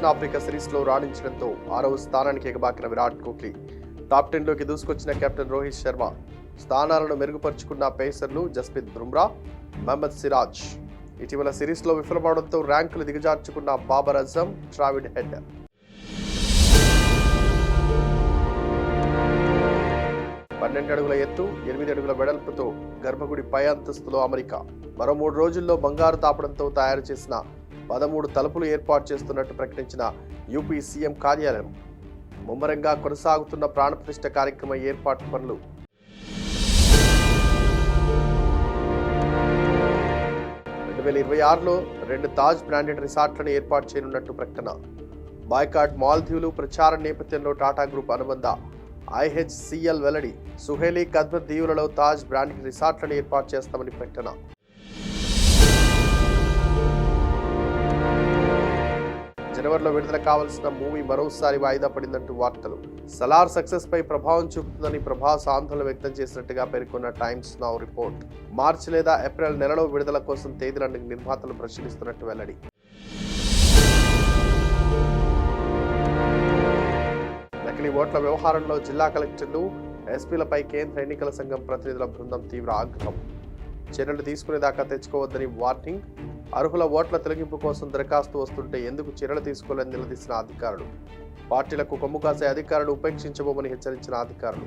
దక్షిణాఫ్రికా సిరీస్లో రాణించడంతో 6వ స్థానానికి ఎగబాకిన విరాట్ కోహ్లీ టాప్ 10లోకి దూసుకొచ్చిన కెప్టెన్ రోహిత్ శర్మ స్థానాలను మెరుగుపరుచుకున్న పేసర్లు జస్ప్రీత్ బుమ్రా, మహమ్మద్ సిరాజ్. ఇటీవల సిరీస్లో విఫలమవడంతో ర్యాంకులు దిగజార్చుకున్న బాబర్ అజమ్, ట్రావిడ్ హెడ్. 12 అడుగుల ఎత్తు, 8 అడుగుల వెడల్పుతో గర్భగుడి పై అంతస్తులో అమరిక. మరో 3 రోజుల్లో బంగారు తాపడంతో తయారు చేసిన 13 తలుపులు ఏర్పాటు చేస్తున్నట్టు ప్రకటించిన యూపీ సీఎం కార్యాలయం. ముమ్మరంగా కొనసాగుతున్న ప్రాణప్రతిష్ఠ కార్యక్రమ ఏర్పాటు పనులు. లో 2 తాజ్ బ్రాండెడ్ రిసార్ట్లను ఏర్పాటు చేయనున్నట్టు ప్రకటన. బాయ్కాట్ మాల్దీవులు ప్రచారం నేపథ్యంలో టాటా గ్రూప్ అనుబంధ IHCL వెల్లడి. సుహేలీ, కద్మత్ దీవులలో తాజ్ బ్రాండెడ్ రిసార్ట్లను ఏర్పాటు చేస్తామని ప్రకటన. జనవరిలో విడుదల కావాల్సిన మూవీ మరోసారి వాయిదా పడిందంటూ వార్తలు. సలార్ సక్సెస్ పై ప్రభావం చూపుతుందని ప్రభాస్ ఆందోళన వ్యక్తం చేసినట్టుగా పేర్కొన్న టైమ్స్ నౌ రిపోర్ట్. మార్చి లేదా ఏప్రిల్ నెలలో విడుదల కోసం తేదీలను నిర్మాతలు పరిశీలిస్తున్నట్టు వెల్లడి. నకిలీ ఓట్ల వ్యవహారంలో జిల్లా కలెక్టర్లు, ఎస్పీలపై కేంద్ర ఎన్నికల సంఘం ప్రతినిధుల బృందం తీవ్ర ఆగ్రహం. చర్యలు తీసుకునేదాకా తెచ్చుకోవద్దని వార్నింగ్. అర్హుల ఓట్ల తొలగింపు కోసం దరఖాస్తు వస్తుంటే ఎందుకు చర్యలు తీసుకోవాలని నిలదీసిన అధికారులు. పార్టీలకు కొమ్ము కాసే అధికారులు ఉపేక్షించబోమని హెచ్చరించిన అధికారులు.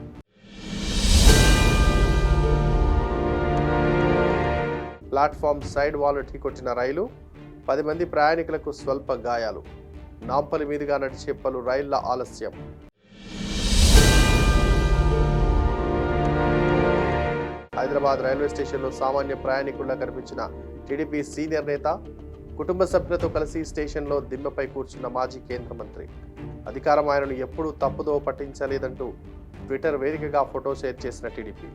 ప్లాట్ఫామ్ సైడ్ వాల్ ఢీకొట్టిన రైలు, 10 మంది ప్రయాణికులకు స్వల్ప గాయాలు. నాంపల్లి మీదుగా నడిచే పలు రైళ్ల ఆలస్యం. హైదరాబాద్ రైల్వే స్టేషన్లో సామాన్య ప్రయాణికుల్లా కనిపించిన టీడీపీ సీనియర్ నేత, కుటుంబ సభ్యులతో కలిసి స్టేషన్లో దిమ్మపై కూర్చున్న మాజీ కేంద్ర మంత్రి. అధికారం ఆయనను ఎప్పుడూ తప్పుదో పట్టించలేదంటూ ట్విట్టర్ వేదికగా ఫోటో షేర్ చేసిన టీడీపీ.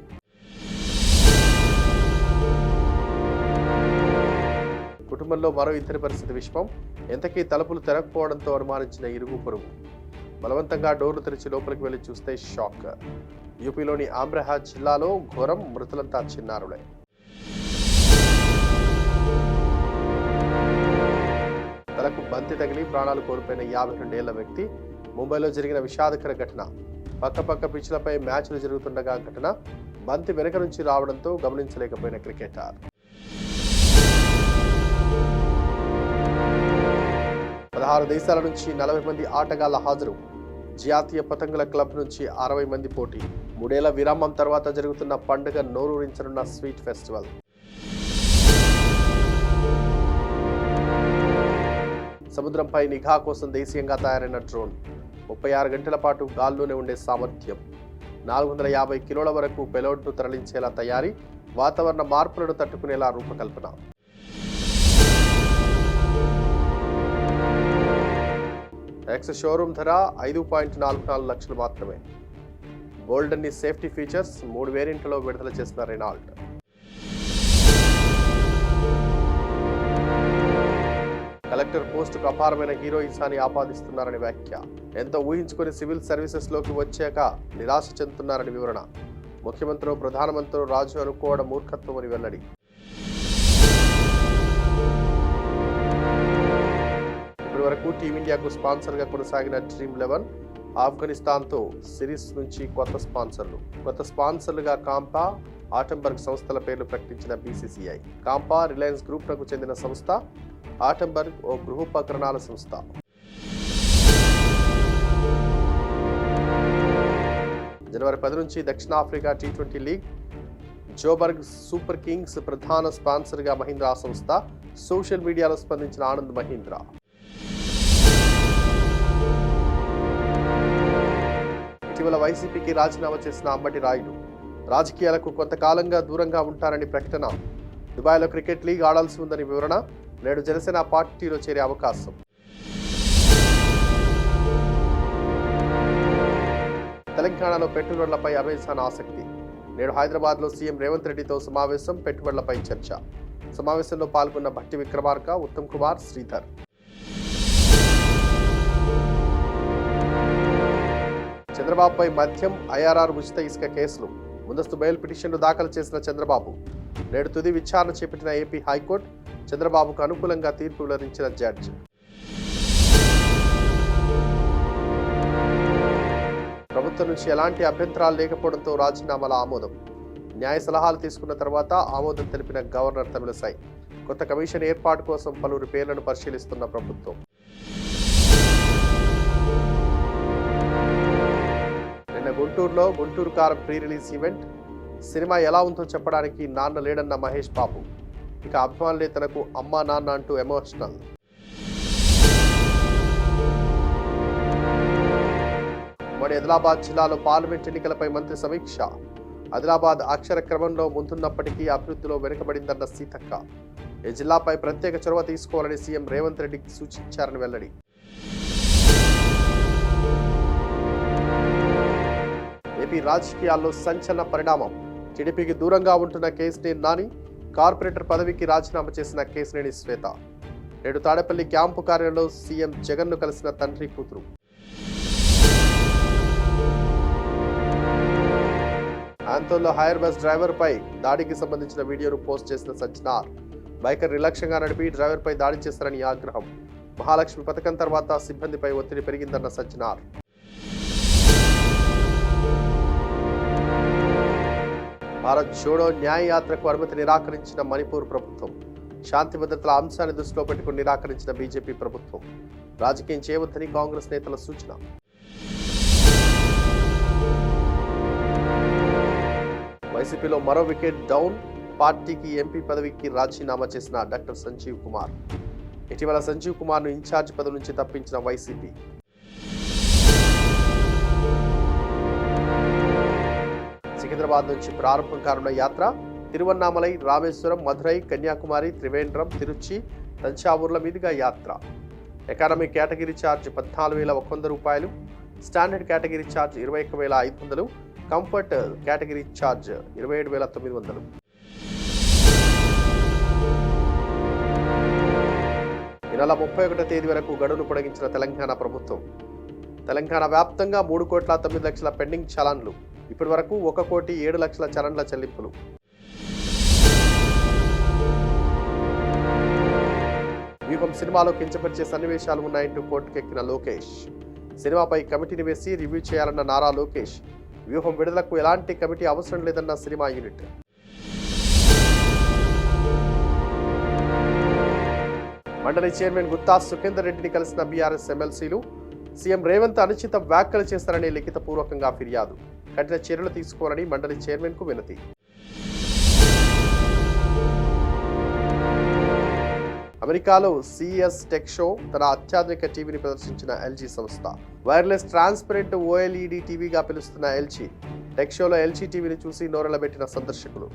కుటుంబంలో మరో ఇద్దరి పరిస్థితి విషమం. ఎంతకీ తలుపులు తెరకపోవడంతో అనుమానించిన ఇరుగు పొరుగు. బలవంతంగా డోర్లు తెరిచి లోపలికి వెళ్లి చూస్తే షాక్. యూపీలోని ఆమ్రెహా జిల్లాలో ఘోరం, మృతులంతా చిన్నారులే. తలకు బంతి తగిలి ప్రాణాలు కోల్పోయిన 52 ఏళ్ల వ్యక్తి. ముంబైలో జరిగిన విషాదకర ఘటన. పక్క పిచ్లపై మ్యాచ్లు జరుగుతుండగా ఘటన. బంతి వెనుక నుంచి రావడంతో గమనించలేకపోయిన క్రికెటర్. 16 దేశాల నుంచి 40 మంది ఆటగాళ్ల హాజరు. జాతీయ పతంగుల క్లబ్ నుంచి 60 మంది పోటీ. 3 ఏళ్ల విరామం తర్వాత జరుగుతున్న పండుగ నోరూరించనున్న స్వీట్ ఫెస్టివల్. సముద్రంపై నిఘా కోసం దేశీయంగా తయారైన డ్రోన్. 36 గంటల పాటు గాల్లోనే ఉండే సామర్థ్యం. 450 కిలోల వరకు పెలోడ్ను తరలించేలా తయారీ. వాతావరణ మార్పులను తట్టుకునేలా రూపకల్పన. ఎక్స్ షోరూమ్ ధర 5.44 లక్షలు మాత్రమే. గోల్డెన్ సేఫ్టీ ఫీచర్స్ 3 వేరియంట్లలో విడుదల చేసిన రెనాల్ట్. కలెక్టర్ పోస్టుకు అపారమైన హీరోయిజాన్ని ఆపాదిస్తున్నారని వ్యాఖ్య. ఎంతో ఊహించుకుని సివిల్ సర్వీసెస్ లోకి వచ్చాక నిరాశ చెందుతున్నారని వివరణ. ముఖ్యమంత్రి, ప్రధానమంత్రి రాజు అనుకోవడం మూర్ఖత్వం అని వెల్లడి. వరకు టీమిండియాకు స్పాన్సర్గా కొనసాగిన డ్రీమ్11 ఆఫ్ఘనిస్తాన్తో సిరీస్ నుంచి కొత్త స్పాన్సర్లుగా కాంపా, ఆటంబర్గ్ సంస్థల పేర్లు ప్రకటించిన బీసీసీఐ. కాంపా రిలయన్స్ గ్రూప్లకు చెందిన సంస్థ, ఆటంబర్గ్ ఓ గృహోపకరణాల సంస్థ. జనవరి 10 నుంచి దక్షిణాఫ్రికా T20 league Joburg super Kings ప్రధాన స్పాన్సర్గా మహీంద్రా సంస్థ. సోషల్ మీడియాలో స్పందించిన ఆనంద్ మహీంద్రా. ఇటీవల వైసీపీకి రాజీనామా చేసిన అంబటి రాయుడు రాజకీయాలకు కొంతకాలంగా దూరంగా ఉంటారని ప్రకటన. దుబాయ్లో క్రికెట్ లీగ్ ఆడాల్సి ఉందని వివరణ. నేడు జనసేన పార్టీలో చేరే అవకాశం. తెలంగాణలో పెట్టుబడులపై అమెజాన్ ఆసక్తి. నేడు హైదరాబాద్లో సీఎం రేవంత్ రెడ్డితో సమావేశం. పెట్టుబడులపై చర్చ. సమావేశంలో పాల్గొన్న భట్టి విక్రమార్క, ఉత్తమ్ కుమార్, శ్రీధర్. చంద్రబాబుపై మద్యం, IRR ఉచిత ఇసుక కేసులు. ముందస్తు బెయిల్ పిటిషన్లు దాఖలు చేసిన చంద్రబాబు. నేడు తుది విచారణ చేపట్టిన ఏపీ హైకోర్టు. చంద్రబాబుకు అనుకూలంగా తీర్పు వెల్లడించిన జడ్జి. ప్రభుత్వం నుంచి ఎలాంటి అభ్యంతరాలు లేకపోవడంతో రాజీనామాల ఆమోదం. న్యాయ సలహాలు తీసుకున్న తర్వాత ఆమోదం తెలిపిన గవర్నర్ తమిళసై. కొత్త కమిషన్ ఏర్పాటు కోసం పలువురు పేర్లను పరిశీలిస్తున్న ప్రభుత్వం. నిన్న గుంటూరులో గుంటూరు కారం ప్రీ రిలీజ్ ఈవెంట్. సినిమా ఎలా ఉందో చెప్పడానికి నాన్న లేడన్న మహేష్ బాబు. ఇక అభిమానులే తనకు అమ్మా నాన్న అంటూ ఎమోషనల్. మరి ఆదిలాబాద్ జిల్లాలో పార్లమెంట్ ఎన్నికలపై మంత్రి సమీక్ష. ఆదిలాబాద్ అక్షర క్రమంలో ముందున్నప్పటికీ అభివృద్ధిలో వెనుకబడిందన్న సీతక్క. ఈ జిల్లాపై ప్రత్యేక చొరవ తీసుకోవాలని సీఎం రేవంత్ రెడ్డికి సూచించారని వెల్లడి. ఏపీ రాజకీయాల్లో సంచలన పరిణామం. టీడీపీకి దూరంగా ఉంటున్న కేశినేని నాని కార్పొరేటర్ పదవికి రాజీనామా చేసిన కేశినేని శ్వేత. నేడు తాడేపల్లి క్యాంపు కార్యాలయంలో సీఎం జగన్ను కలిసిన తండ్రి కూతురు. ఆంతోల్లో హైర్ బస్ డ్రైవర్ పై దాడికి సంబంధించిన వీడియోను పోస్ట్ చేసిన సజ్జనార్. బైకర్ నిర్లక్ష్యంగా నడిపి డ్రైవర్ పై దాడి చేస్తారని ఆగ్రహం. మహాలక్ష్మి పథకం తర్వాత సిబ్బందిపై ఒత్తిడి పెరిగిందన్న సజ్జనార్. భారత్ జోడో న్యాయ యాత్రకు అనుమతి నిరాకరించిన మణిపూర్ ప్రభుత్వం. శాంతి భద్రతల అంశాన్ని దృష్టిలో పెట్టుకుని నిరాకరించిన బీజేపీ ప్రభుత్వం. రాజకీయం చేయవద్దని కాంగ్రెస్ నేతల సూచన. వైసీపీలో మరో వికెట్ డౌన్. పార్టీకి ఎంపీ పదవికి రాజీనామా చేసిన డాక్టర్ సంజీవ్ కుమార్. ఇటీవల సంజీవ్ కుమార్ ను ఇన్ఛార్జ్ పదవి నుంచి తప్పించిన వైసీపీ. సికింద్రాబాద్ నుంచి ప్రారంభం కానున్న యాత్ర తిరువన్నామలై, రామేశ్వరం, మధురై, కన్యాకుమారి, త్రివేంద్రం, తిరుచి, తంచావూర్ల మీదుగా యాత్ర. ఎకానమీ కేటగిరీ ఛార్జ్ 14,100 రూపాయలు, standard category charge 21,500, comfort category charge 27,900. ఈ నెల 31వ తేదీ వరకు గడువును పొడిగించిన తెలంగాణ ప్రభుత్వం. తెలంగాణ వ్యాప్తంగా 3,09,00,000 పెండింగ్ చలాన్లు. ఇప్పటి వరకు 1,07,00,000 చలన్ల చెల్లింపులు. వ్యూహం సినిమాలో కించపరిచే సన్నివేశాలు ఉన్నాయంటూ కోర్టుకెక్కిన లోకేష్. సినిమాపై కమిటీని వేసి రివ్యూ చేయాలన్న నారా లోకేష్. వ్యూహం విడుదలకు ఎలాంటి కమిటీ అవసరం లేదన్న సినిమా యూనిట్. మండలి చైర్మన్ గుత్తా సుఖేందర్ రెడ్డిని కలిసిన బీఆర్ఎస్ ఎమ్మెల్సీలు. సీఎం రేవంత్ అనుచిత వ్యాఖ్యలు చేస్తారని లిఖితపూర్వకంగా ఫిర్యాదు. కఠిన చర్యలు తీసుకోవాలని మండలి చైర్మన్ కు వినతి. అమెరికాలో సిఎస్ టెక్ షో తన అత్యాధునిక టీవీని ప్రదర్శించిన ఎల్జీ సంస్థ. వైర్లెస్ ట్రాన్స్పరెంట్ ఓఎల్ఈడి టీవీగా పిలుస్తున్న ఎల్జీ టెక్ షోలో ఎల్జీ టీవీని చూసి నోరెళ్లబెట్టిన సందర్శకులు.